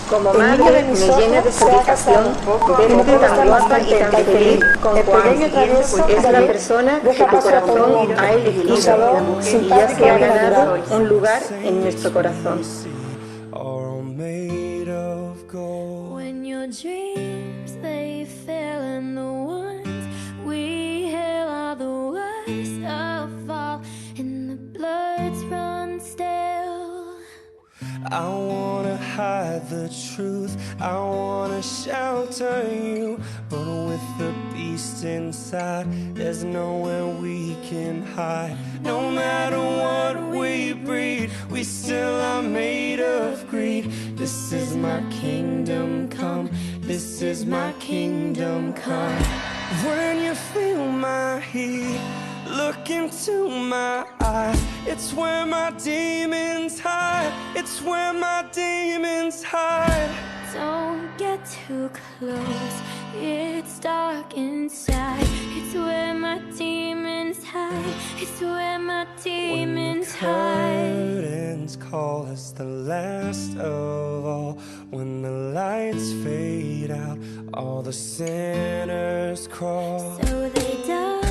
Como madre me llena de satisfacción verte tan guapa y tan feliz con Juan. Es la persona que tu corazón ha elegido y ya se ha ganado un lugar en nuestro corazón. When your dreams they fail and the ones we hail are the worst of all, and the bloods run stale. I wanna hide the truth, I wanna shelter you, but with the beast inside, there's nowhere we can hide. No matter what we breed, we still are made of greed. This is my kingdom come, this is my kingdom come. When you feel my heat, look into my eyes, it's where my demons hide, it's where my demons hide. Don't get too close, it's dark inside, it's where my demons hide, it's where my demons hide. When the curtains call us the last of all, when the lights fade out, all the sinners crawl. So they dug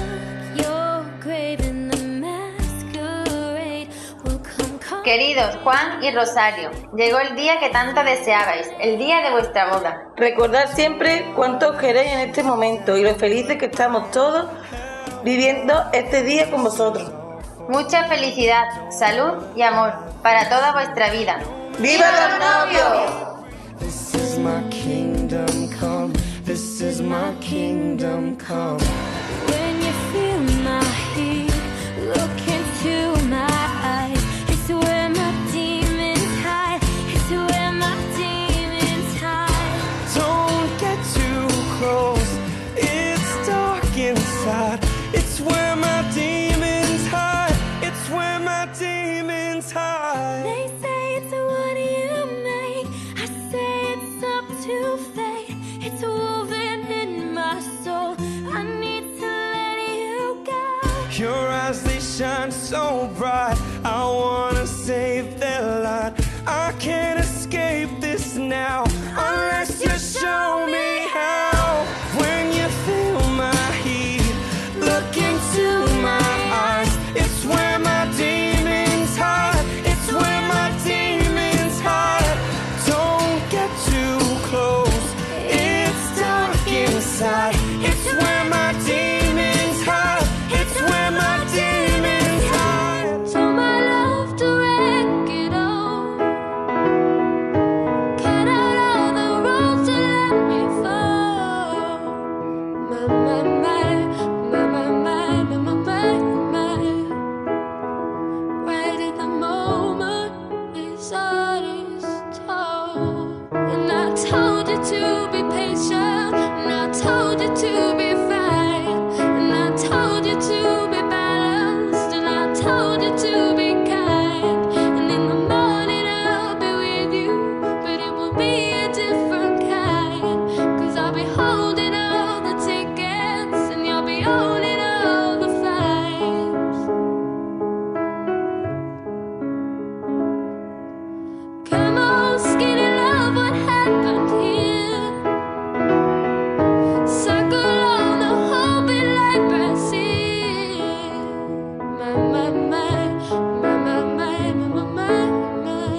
your grave and the masquerade will come calling. Queridos Juan y Rosario, llegó el día que tanto deseabais, el día de vuestra boda. Recordad siempre cuánto os queréis en este momento y lo felices que estamos todos viviendo este día con vosotros. Mucha felicidad, salud y amor para toda vuestra vida. ¡Viva los novios! This is my kingdom come, this is my kingdom come. When you feel my heat, look into my eyes, it's where my demons hide, it's where my demons hide. Don't get too close, it's dark inside, it's where my demons hide, it's where my demons hide. They say it's what you make, I say it's up to fate, it's woven in my soul, I need to let you go. Your eyes, they shine so bright, I wanna save their light. I can't escape this now, unless you show me how. When you feel my heat, look into my eyes, it's where my demons hide, it's where my demons hide. Don't get too close, it's dark inside, it's where my demons hide, it's where my demons hide. So my love to wreck it all, cut out all the roads to let me fall. My, my, my, my, my, my, my, my, my, my. Right at the moment his heart is told, and I told you to be patient, and I told you to be fine, and I told you to be balanced, and I told you to be kind, and in the morning I'll be with you, but it will be a different kind, 'cause I'll be holding all the tickets, and you'll be owning all the flights. Come on, skinny love, what happened here? Circle on the whole bit like Brazil. My, my, my, my, my, my, my, my, my.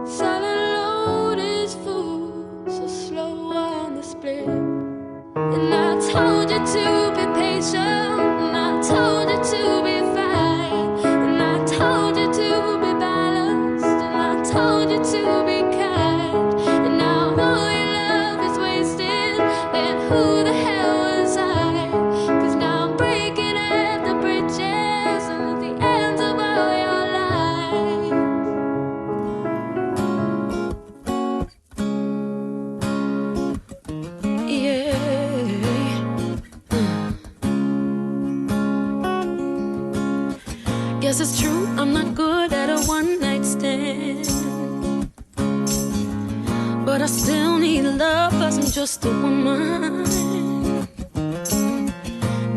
Solid load is full, so slow on the split. And I told you to be patient, and I told you to be fine, and I told you to be balanced, and I told you to be kind, and now all your love is wasted, then who the hell was I? 'Cause now I'm breaking at the bridges and at the ends of all your life. Yeah. Guess it's true, I'm not good at a one-night stand, but I still need love, 'cause I'm just a woman.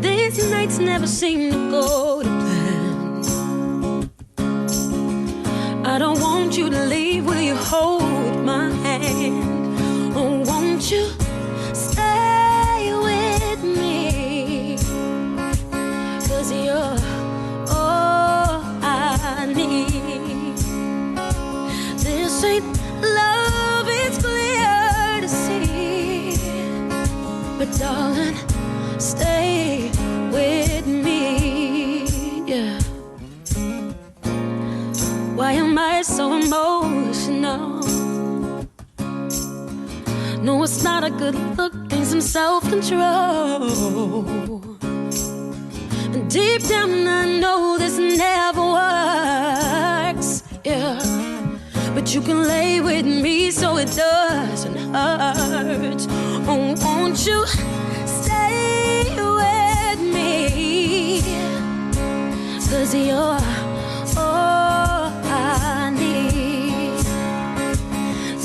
These nights never seem to go to plan. I don't want you to leave. Will you hold my hand? Oh, won't you stay with me? 'Cause you're all I need. This ain't love, it's clear to see. But darling, stay with me, yeah. Why am I so emotional? No, it's not a good look, need some self-control. And deep down I know this never works, yeah. But you can lay with me so it doesn't hurt. Oh, won't you stay with me? 'Cause you're all I need.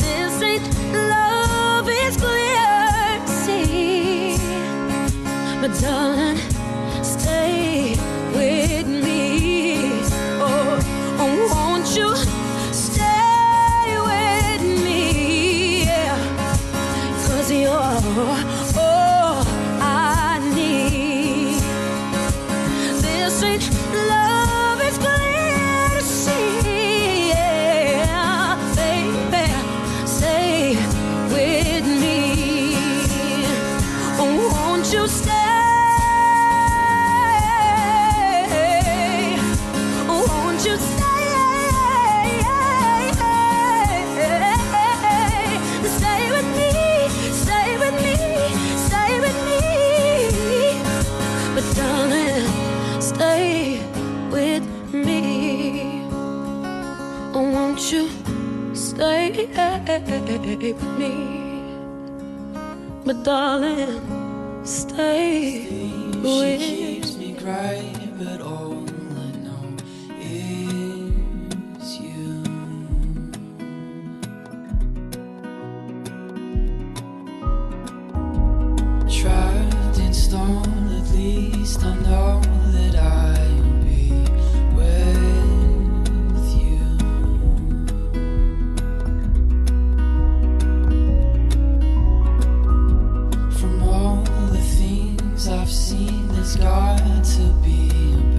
This ain't love, it's clear to see. But darling, stay with me. Oh, oh, won't you stay with me? Yeah. 'Cause you're all I need. This ain't love, it's clear to see. Yeah, baby, stay with me. Oh, won't you stay? Oh, won't you stay? Stay with me, stay with me, stay with me. But darling, stay with me. Oh, won't you stay with me? But darling, stay with She keeps me crying, but all I know is you. Trapped in stone, at least I know that I'll be with you. From all the things I've seen, there's got to be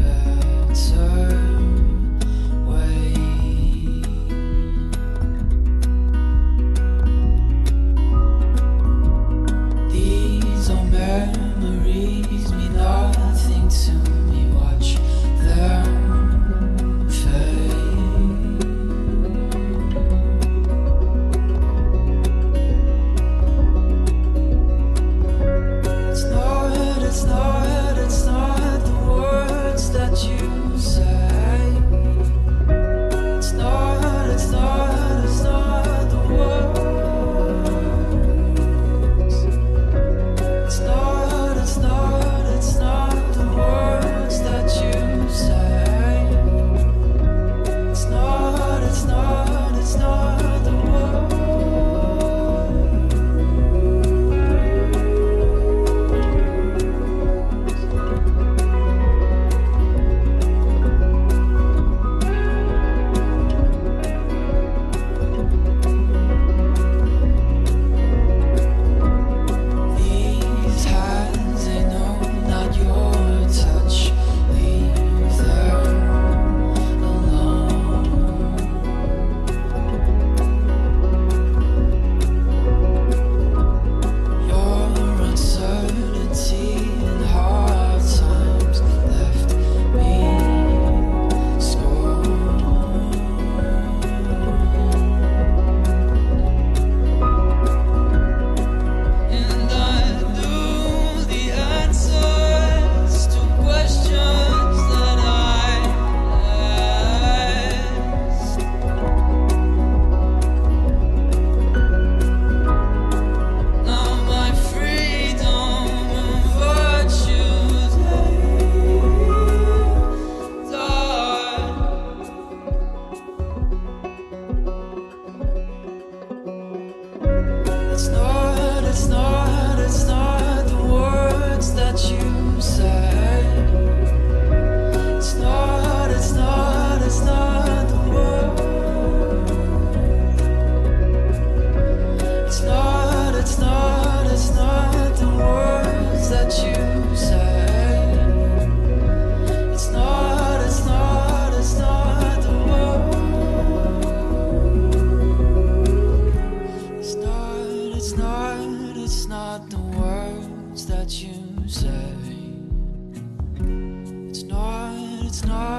a words that you say. It's not